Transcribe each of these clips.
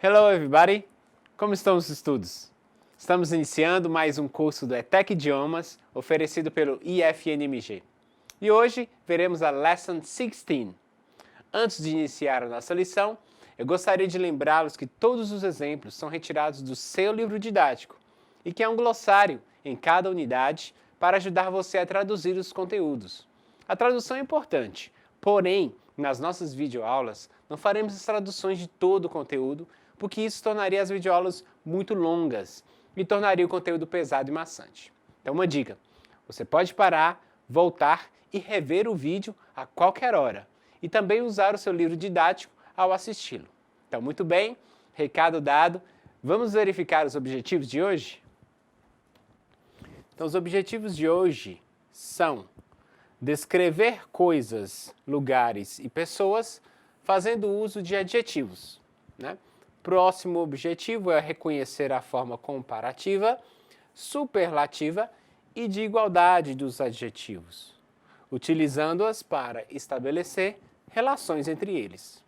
Hello everybody! Como estão os estudos? Estamos iniciando mais um curso do ETEC Idiomas oferecido pelo IFNMG. E hoje veremos a Lesson 16. Antes de iniciar a nossa lição, eu gostaria de lembrá-los que todos os exemplos são retirados do seu livro didático e que há um glossário em cada unidade para ajudar você a traduzir os conteúdos. A tradução é importante, porém, nas nossas videoaulas não faremos as traduções de todo o conteúdo, porque isso tornaria as videoaulas muito longas e tornaria o conteúdo pesado e maçante. Então, uma dica: você pode parar, voltar e rever o vídeo a qualquer hora e também usar o seu livro didático ao assisti-lo. Então, muito bem, recado dado. Vamos verificar os objetivos de hoje? Então, os objetivos de hoje são descrever coisas, lugares e pessoas fazendo uso de adjetivos, né? Próximo objetivo é reconhecer a forma comparativa, superlativa e de igualdade dos adjetivos, utilizando-as para estabelecer relações entre eles.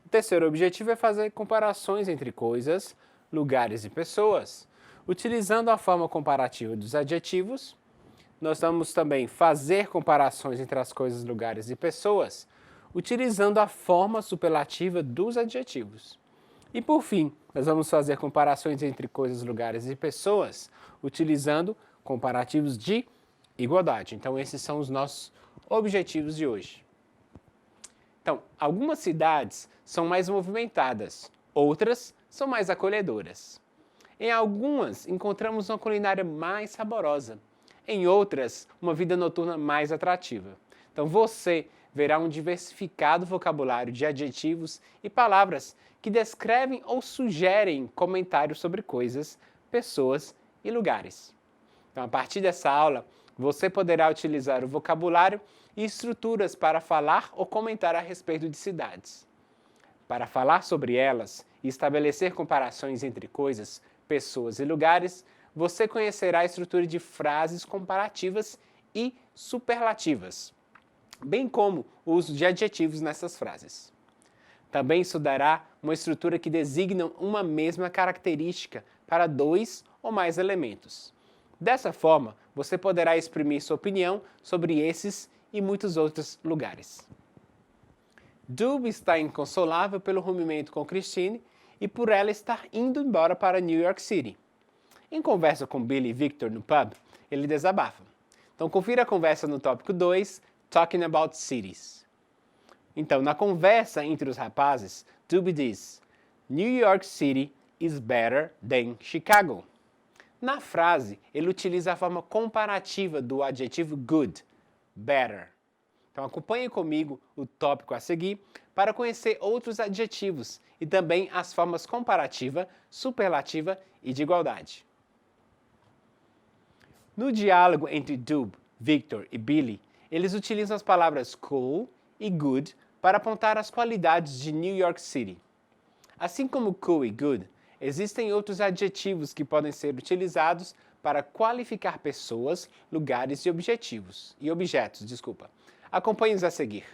O terceiro objetivo é fazer comparações entre coisas, lugares e pessoas, utilizando a forma comparativa dos adjetivos. Nós vamos também fazer comparações entre as coisas, lugares e pessoas, utilizando a forma superlativa dos adjetivos. E por fim, nós vamos fazer comparações entre coisas, lugares e pessoas, utilizando comparativos de igualdade. Então, esses são os nossos objetivos de hoje. Então, algumas cidades são mais movimentadas, outras são mais acolhedoras. Em algumas, encontramos uma culinária mais saborosa. Em outras, uma vida noturna mais atrativa. Então, você verá um diversificado vocabulário de adjetivos e palavras que descrevem ou sugerem comentários sobre coisas, pessoas e lugares. Então, a partir dessa aula, você poderá utilizar o vocabulário e estruturas para falar ou comentar a respeito de cidades. Para falar sobre elas e estabelecer comparações entre coisas, pessoas e lugares, você conhecerá a estrutura de frases comparativas e superlativas, bem como o uso de adjetivos nessas frases. Também estudará uma estrutura que designa uma mesma característica para dois ou mais elementos. Dessa forma, você poderá exprimir sua opinião sobre esses e muitos outros lugares. Dub está inconsolável pelo rompimento com Christine e por ela estar indo embora para New York City. Em conversa com Billy e Victor no pub, ele desabafa. Então, confira a conversa no tópico 2, Talking About Cities. Então, na conversa entre os rapazes, Dub diz: New York City is better than Chicago. Na frase, ele utiliza a forma comparativa do adjetivo good, better. Então, acompanhe comigo o tópico a seguir para conhecer outros adjetivos e também as formas comparativa, superlativa e de igualdade. No diálogo entre Dub, Victor e Billy, eles utilizam as palavras cool e good para apontar as qualidades de New York City. Assim como cool e good, existem outros adjetivos que podem ser utilizados para qualificar pessoas, lugares e objetos. Acompanhe-nos a seguir.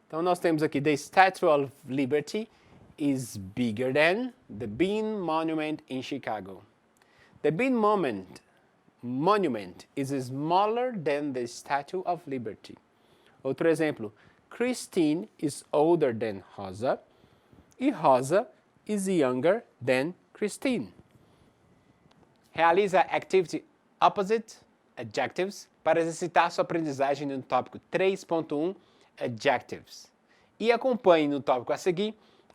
Então, nós temos aqui: The Statue of Liberty is bigger than the Bean Monument in Chicago. The Bean Monument is smaller than the Statue of Liberty. Outro exemplo: Christine is older than Rosa e Rosa is younger than Christine. Realize a Activity Opposite Adjectives para exercitar sua aprendizagem no tópico 3.1 Adjectives. E acompanhe no tópico a seguir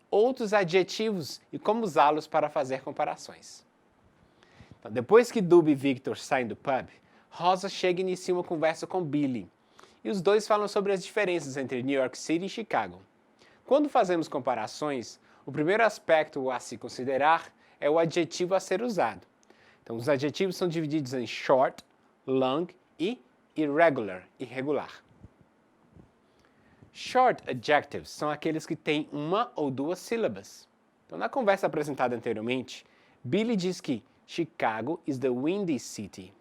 outros adjetivos e como usá-los para fazer comparações. Então, depois que Dub e Victor saem do pub, Rosa chega e inicia uma conversa com Billy. E os dois falam sobre as diferenças entre New York City e Chicago. Quando fazemos comparações, o primeiro aspecto a se considerar é o adjetivo a ser usado. Então, os adjetivos são divididos em short, long e irregular. Short adjectives são aqueles que têm uma ou duas sílabas. Então, na conversa apresentada anteriormente, Billy diz que Chicago is the windy city.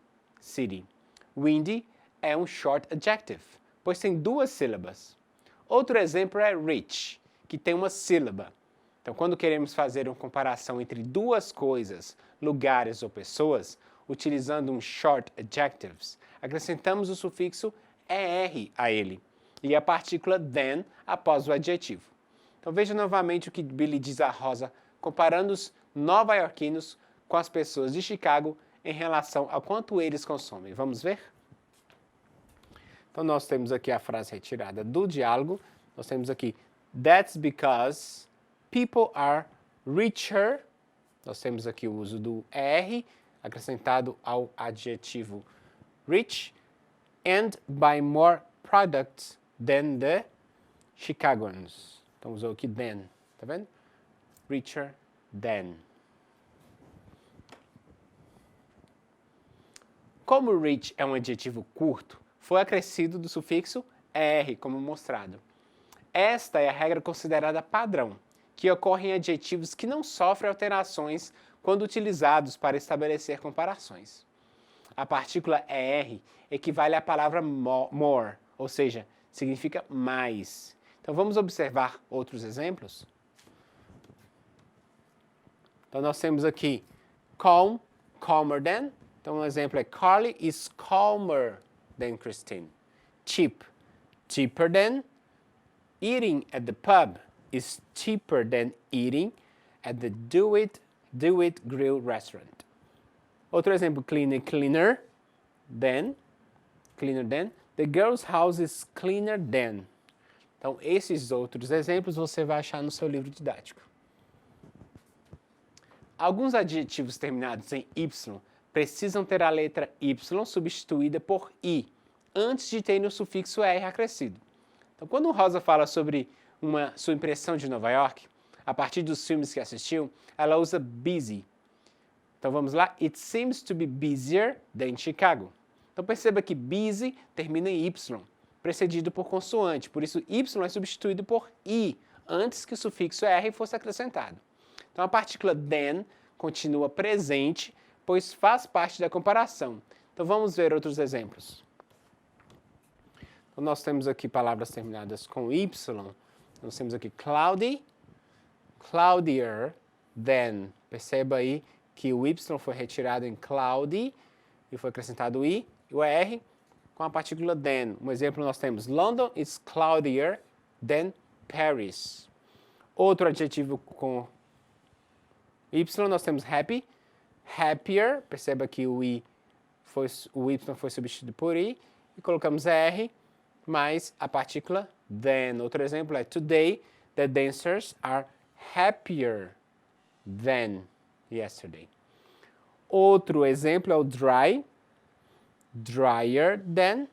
Windy é um short adjective, pois tem duas sílabas. Outro exemplo é rich, que tem uma sílaba. Então, quando queremos fazer uma comparação entre duas coisas, lugares ou pessoas, utilizando um short adjectives, acrescentamos o sufixo ER a ele e a partícula then após o adjetivo. Então, veja novamente o que Billy diz a Rosa, comparando os nova-iorquinos com as pessoas de Chicago em relação ao quanto eles consomem. Vamos ver? Então, nós temos aqui a frase retirada do diálogo. Nós temos aqui, that's because people are richer. Nós temos aqui o uso do er, acrescentado ao adjetivo rich, and buy more products than the Chicagoans. Então, usou aqui than, tá vendo? Richer than. Como rich é um adjetivo curto, foi acrescido do sufixo er, como mostrado. Esta é a regra considerada padrão, que ocorre em adjetivos que não sofrem alterações quando utilizados para estabelecer comparações. A partícula er equivale à palavra more, ou seja, significa mais. Então vamos observar outros exemplos? Então nós temos aqui calm, calmer than. Então um exemplo é Carly is calmer than Christine. Cheap, cheaper than. Eating at the pub is cheaper than eating at the Do It Grill restaurant. Outro exemplo, cleaner than. The girl's house is cleaner than. Então, esses outros exemplos você vai achar no seu livro didático. Alguns adjetivos terminados em Y precisam ter a letra Y substituída por I, antes de terem o sufixo R acrescido. Então, quando o Rosa fala sobre sua impressão de Nova York, a partir dos filmes que assistiu, ela usa busy. Então, vamos lá. It seems to be busier than Chicago. Então, perceba que busy termina em Y, precedido por consoante. Por isso, Y é substituído por I, antes que o sufixo R fosse acrescentado. Então, a partícula than continua presente, pois faz parte da comparação. Então, vamos ver outros exemplos. Então, nós temos aqui palavras terminadas com Y. Nós temos aqui cloudy, cloudier than. Perceba aí que o Y foi retirado em cloudy e foi acrescentado o I e o R com a partícula than. Um exemplo nós temos London is cloudier than Paris. Outro adjetivo com Y nós temos happy, happier. Perceba que o Y foi substituído por I e colocamos R mais a partícula than. Outro exemplo é today the dancers are happier than yesterday. Outro exemplo é o dry, drier than.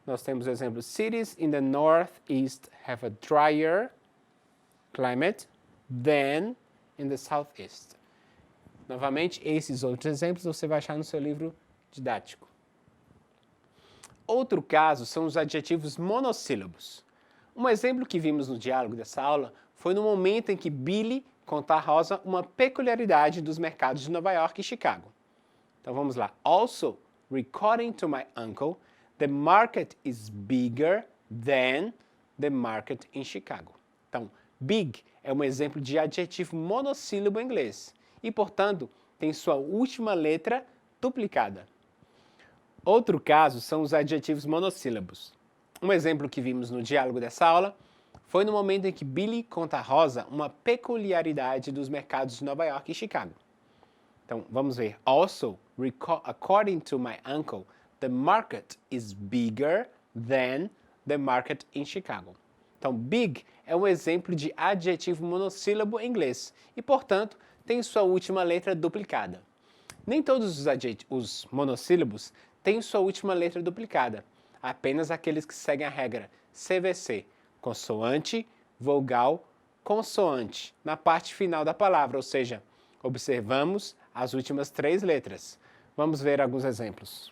Nós temos o exemplo cities in the northeast have a drier climate than in the southeast. Novamente, esses outros exemplos você vai achar no seu livro didático. Outro caso são os adjetivos monossílabos. Um exemplo que vimos no diálogo dessa aula foi no momento em que Billy conta a Rosa uma peculiaridade dos mercados de Nova York e Chicago. Então vamos lá. Also, according to my uncle, the market is bigger than the market in Chicago. Então, big é um exemplo de adjetivo monossílabo em inglês e, portanto, tem sua última letra duplicada. Outro caso são os adjetivos monossílabos. Um exemplo que vimos no diálogo dessa aula foi no momento em que Billy conta a Rosa uma peculiaridade dos mercados de Nova York e Chicago. Então, vamos ver. Also, according to my uncle, the market is bigger than the market in Chicago. Então, big é um exemplo de adjetivo monossílabo em inglês e, portanto, tem sua última letra duplicada. Nem todos os monossílabos têm sua última letra duplicada, apenas aqueles que seguem a regra CVC, consoante, vogal, consoante, na parte final da palavra, ou seja, observamos as últimas 3 letras. Vamos ver alguns exemplos.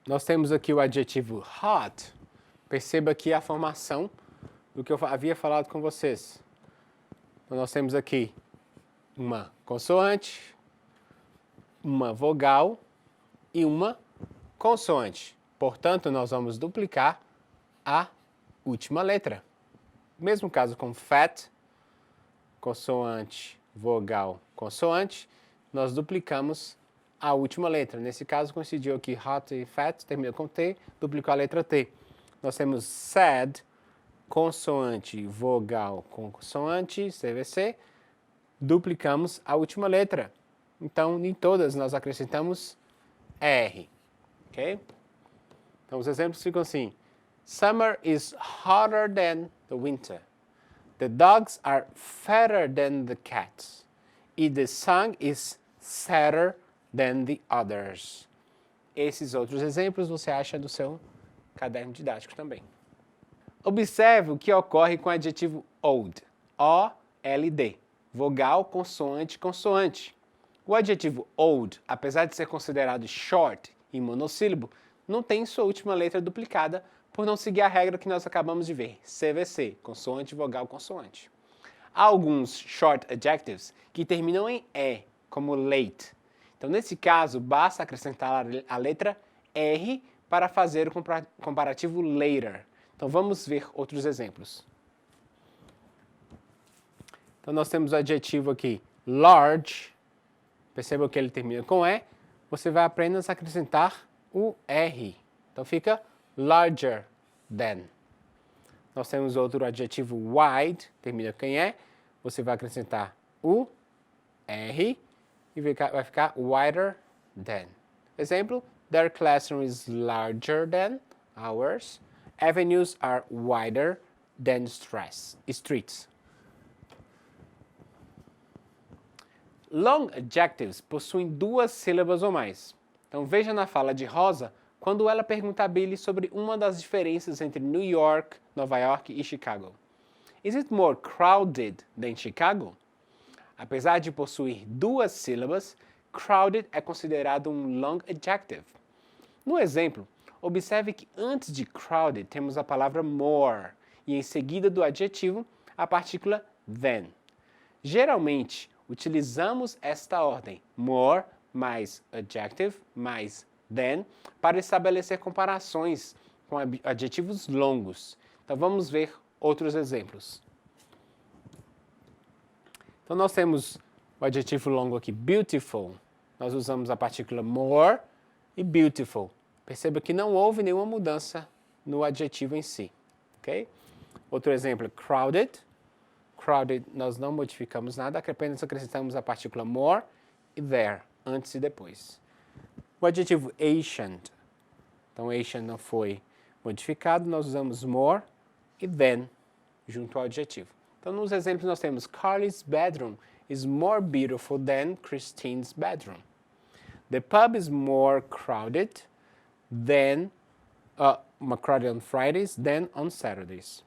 Nós temos aqui o adjetivo hot. Perceba aqui a formação do que eu havia falado com vocês. Então, nós temos aqui uma consoante, uma vogal e uma consoante. Portanto, nós vamos duplicar a última letra. Mesmo caso com fat, consoante, vogal, consoante, nós duplicamos a última letra. Nesse caso, coincidiu aqui hot e fat, termina com T, duplicou a letra T. Nós temos sad, consoante, vogal, consoante, CVC, duplicamos a última letra. Então, em todas nós acrescentamos R, ok? Então, os exemplos ficam assim. Summer is hotter than the winter. The dogs are fatter than the cats. E the sun is sadder than the others. Esses outros exemplos você acha do seu caderno didático também. Observe o que ocorre com o adjetivo old. O-L-D. Vogal, consoante, consoante. O adjetivo old, apesar de ser considerado short e monossílabo, não tem sua última letra duplicada por não seguir a regra que nós acabamos de ver, CVC, consoante, vogal, consoante. Há alguns short adjectives que terminam em E, como late. Então, nesse caso, basta acrescentar a letra R para fazer o comparativo later. Então, vamos ver outros exemplos. Então, nós temos o adjetivo aqui, large. Perceba que ele termina com E. Você vai apenas acrescentar o R. Então, fica larger than. Nós temos outro adjetivo wide, termina com E. Você vai acrescentar o R e vai ficar wider than. Exemplo, their classroom is larger than ours. Avenues are wider than streets. Long adjectives possuem duas sílabas ou mais. Então veja na fala de Rosa quando ela pergunta a Billy sobre uma das diferenças entre New York, Nova York e Chicago. Is it more crowded than Chicago? Apesar de possuir duas sílabas, crowded é considerado um long adjective. No exemplo, observe que antes de crowded temos a palavra more e em seguida do adjetivo a partícula than. Geralmente, utilizamos esta ordem, more mais adjective mais than, para estabelecer comparações com adjetivos longos. Então vamos ver outros exemplos. Então nós temos o adjetivo longo aqui, beautiful. Nós usamos a partícula more e beautiful. Perceba que não houve nenhuma mudança no adjetivo em si. Okay? Outro exemplo, crowded. Crowded, nós não modificamos nada, apenas acrescentamos a partícula more e there, antes e depois. O adjetivo ancient. Então, ancient não foi modificado, nós usamos more e than junto ao adjetivo. Então, nos exemplos nós temos Carly's bedroom is more beautiful than Christine's bedroom. The pub is more crowded than crowded on Fridays than on Saturdays.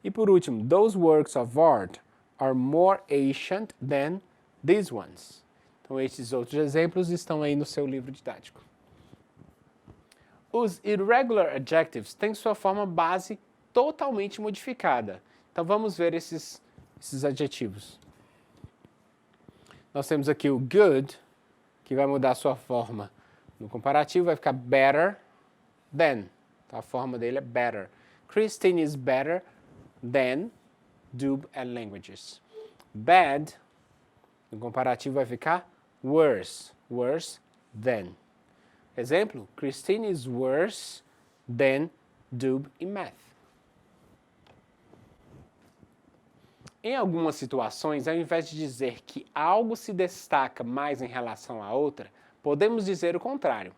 E por último, those works of art are more ancient than these ones. Então, esses outros exemplos estão aí no seu livro didático. Os irregular adjectives têm sua forma base totalmente modificada. Então, vamos ver esses adjetivos. Nós temos aqui o good, que vai mudar sua forma no comparativo, vai ficar better than. Então, a forma dele é better. Christine is better than Dub and Languages. Bad, no comparativo vai ficar worse, worse than. Exemplo, Christine is worse than Dub in math. Em algumas situações, ao invés de dizer que algo se destaca mais em relação a outra, podemos dizer o contrário.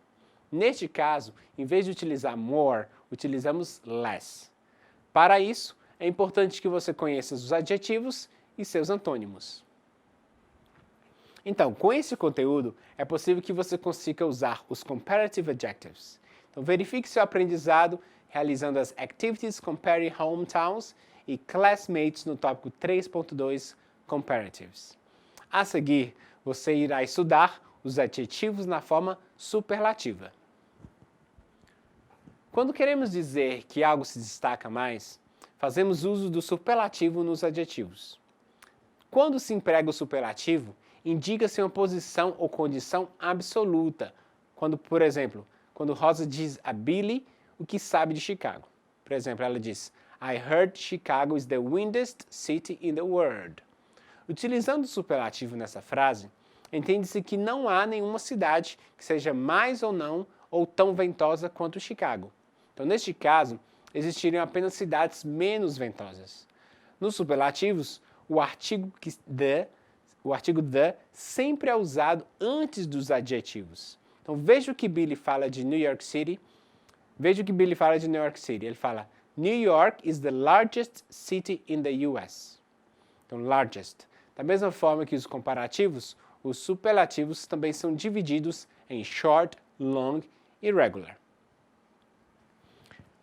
Neste caso, em vez de utilizar more, utilizamos less. Para isso, é importante que você conheça os adjetivos e seus antônimos. Então, com esse conteúdo, é possível que você consiga usar os comparative adjectives. Então, verifique seu aprendizado realizando as Activities Comparing Hometowns e Classmates no tópico 3.2 Comparatives. A seguir, você irá estudar os adjetivos na forma superlativa. Quando queremos dizer que algo se destaca mais, fazemos uso do superlativo nos adjetivos. Quando se emprega o superlativo, indica-se uma posição ou condição absoluta. Quando, por exemplo, quando Rosa diz a Billy o que sabe de Chicago. Por exemplo, ela diz, I heard Chicago is the windiest city in the world. Utilizando o superlativo nessa frase, entende-se que não há nenhuma cidade que seja mais ou não ou tão ventosa quanto Chicago. Então, neste caso, existiriam apenas cidades menos ventosas. Nos superlativos, o artigo the sempre é usado antes dos adjetivos. Então, veja o que Billy fala de New York City. Ele fala, New York is the largest city in the US. Então, largest. Da mesma forma que os comparativos, os superlativos também são divididos em short, long e regular.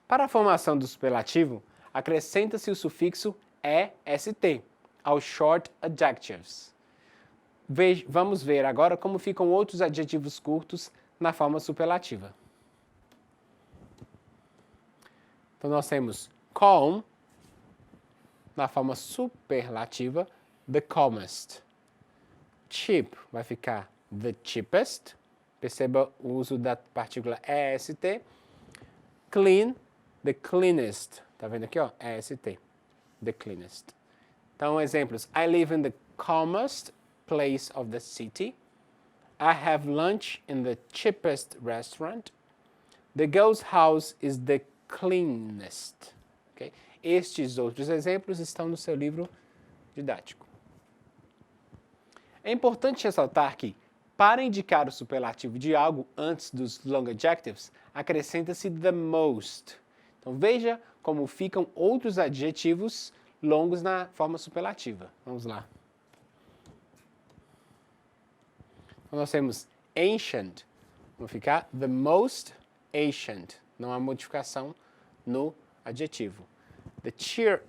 Para a formação do superlativo, acrescenta-se o sufixo est aos short adjectives. Vamos ver agora como ficam outros adjetivos curtos na forma superlativa. Então, nós temos calm, na forma superlativa, the calmest. Cheap vai ficar the cheapest. Perceba o uso da partícula est. Clean, the cleanest. Tá vendo aqui, ó? est, the cleanest. Então, exemplos. I live in the calmest place of the city. I have lunch in the cheapest restaurant. The girl's house is the cleanest. Okay? Estes outros exemplos estão no seu livro didático. É importante ressaltar que, para indicar o superlativo de algo antes dos long adjectives, acrescenta-se the most. Então, veja como ficam outros adjetivos longos na forma superlativa. Vamos lá. Então, nós temos ancient. Vai ficar the most ancient. Não há modificação no adjetivo. The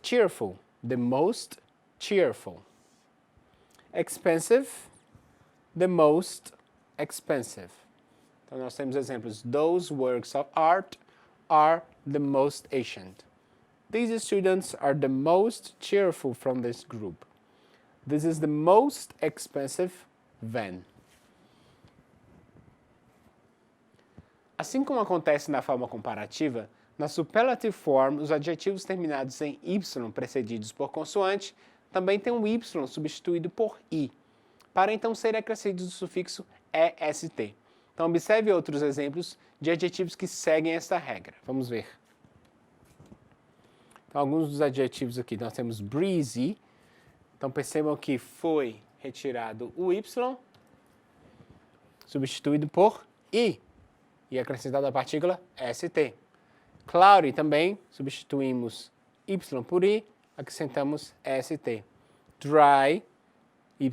cheerful. The most cheerful. Expensive. The most expensive. Então, nós temos exemplos. Those works of art are the most ancient. These students are the most cheerful from this group. This is the most expensive van. Assim como acontece na forma comparativa, na superlative form, os adjetivos terminados em y precedidos por consoante também têm um y substituído por i, para então serem acrescidos o sufixo est. Então, observe outros exemplos de adjetivos que seguem esta regra. Vamos ver. Então, alguns dos adjetivos aqui, nós temos breezy. Então, percebam que foi retirado o y, substituído por i, e acrescentado a partícula st. Cloudy também, substituímos y por i, acrescentamos st. Dry, y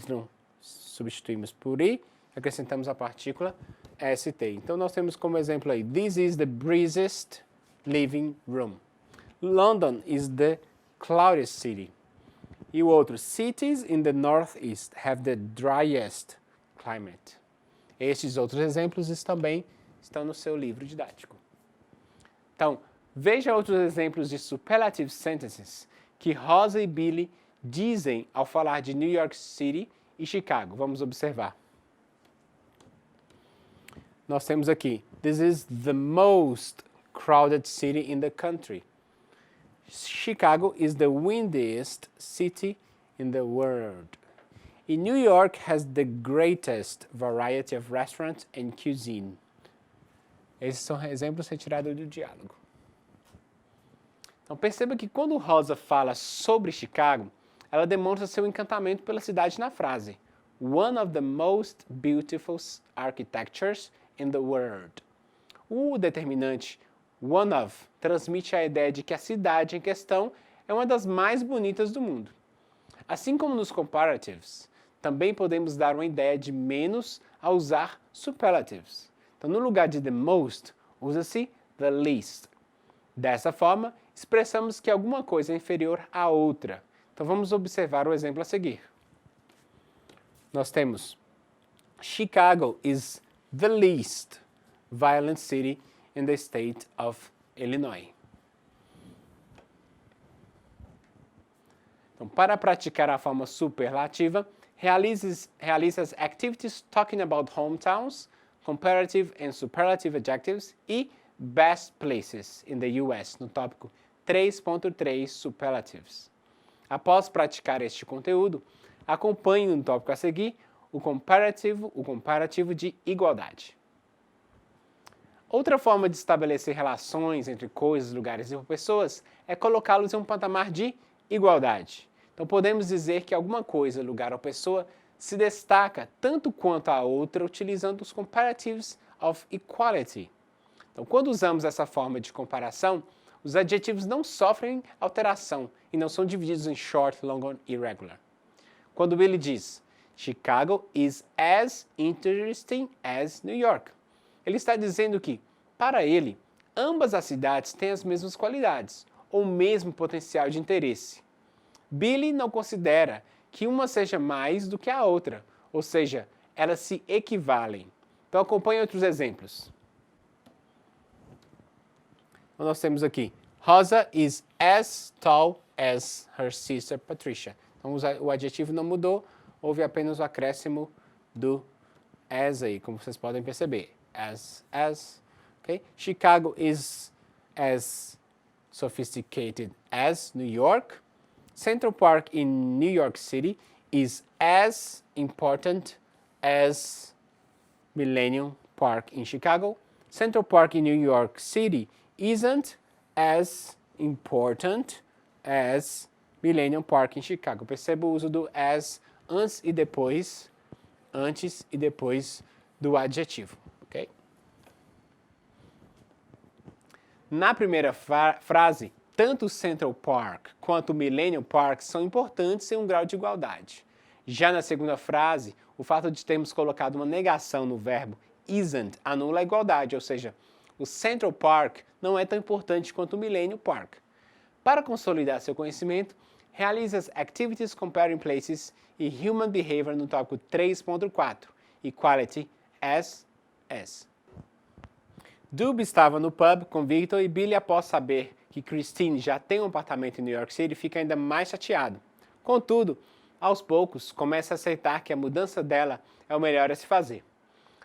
substituímos por i, acrescentamos a partícula st. Então, nós temos como exemplo aí, this is the breeziest living room. London is the cloudiest city. E o outro, cities in the northeast have the driest climate. Estes outros exemplos também estão no seu livro didático. Então, veja outros exemplos de superlative sentences que Rosa e Billy dizem ao falar de New York City e Chicago. Vamos observar. Nós temos aqui, this is the most crowded city in the country. Chicago is the windiest city in the world. E New York has the greatest variety of restaurants and cuisine. Esses são exemplos retirados do diálogo. Então, perceba que quando Rosa fala sobre Chicago, ela demonstra seu encantamento pela cidade na frase one of the most beautiful architectures in the world. O determinante one of transmite a ideia de que a cidade em questão é uma das mais bonitas do mundo. Assim como nos comparatives, também podemos dar uma ideia de menos ao usar superlatives. Então, no lugar de the most, usa-se the least. Dessa forma, expressamos que alguma coisa é inferior à outra. Então, vamos observar o exemplo a seguir. Nós temos Chicago is the least violent city in the state of Illinois. Então, para praticar a forma superlativa, realize as activities talking about hometowns, comparative and superlative adjectives e best places in the US, no tópico 3.3 Superlatives. Após praticar este conteúdo, acompanhe no tópico a seguir o comparativo de igualdade. Outra forma de estabelecer relações entre coisas, lugares e pessoas é colocá-los em um patamar de igualdade. Então podemos dizer que alguma coisa, lugar ou pessoa se destaca tanto quanto a outra utilizando os comparatives of equality. Então quando usamos essa forma de comparação, os adjetivos não sofrem alteração e não são divididos em short, long e irregular. Quando Billy diz, Chicago is as interesting as New York, ele está dizendo que, para ele, ambas as cidades têm as mesmas qualidades, ou o mesmo potencial de interesse. Billy não considera que uma seja mais do que a outra, ou seja, elas se equivalem. Então acompanhe outros exemplos. Então, nós temos aqui, Rosa is as tall as her sister Patricia. Então o adjetivo não mudou, houve apenas o acréscimo do as aí, como vocês podem perceber. As, okay? Chicago is as sophisticated as New York. Central Park in New York City is as important as Millennium Park in Chicago. Central Park in New York City isn't as important as Millennium Park in Chicago. Perceba o uso do as antes e depois do adjetivo. Okay? Na primeira frase, tanto Central Park quanto Millennium Park são importantes em um grau de igualdade. Já na segunda frase, o fato de termos colocado uma negação no verbo isn't anula a igualdade, ou seja, o Central Park não é tão importante quanto o Millennium Park. Para consolidar seu conhecimento, realize as Activities Comparing Places e Human Behavior no tópico 3.4, Equality as. Dub estava no pub com Victor e Billy, após saber que Christine já tem um apartamento em New York City, fica ainda mais chateado. Contudo, aos poucos, começa a aceitar que a mudança dela é o melhor a se fazer.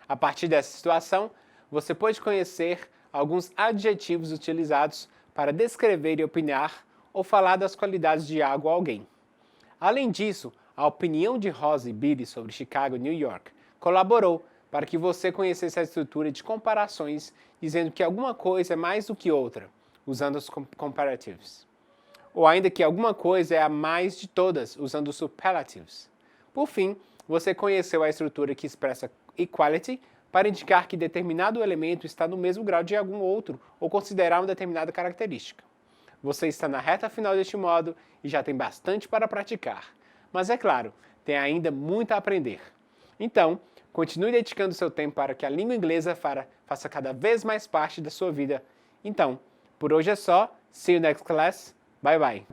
A partir dessa situação, você pode conhecer alguns adjetivos utilizados para descrever e opinar ou falar das qualidades de algo ou alguém. Além disso, a opinião de Rosa e Billy sobre Chicago e New York colaborou para que você conhecesse a estrutura de comparações, dizendo que alguma coisa é mais do que outra, usando os comparatives. Ou ainda que alguma coisa é a mais de todas, usando os superlatives. Por fim, você conheceu a estrutura que expressa equality para indicar que determinado elemento está no mesmo grau de algum outro ou considerar uma determinada característica. Você está na reta final deste modo e já tem bastante para praticar. Mas é claro, tem ainda muito a aprender. Então, continue dedicando seu tempo para que a língua inglesa faça cada vez mais parte da sua vida. Então, por hoje é só. See you next class. Bye bye.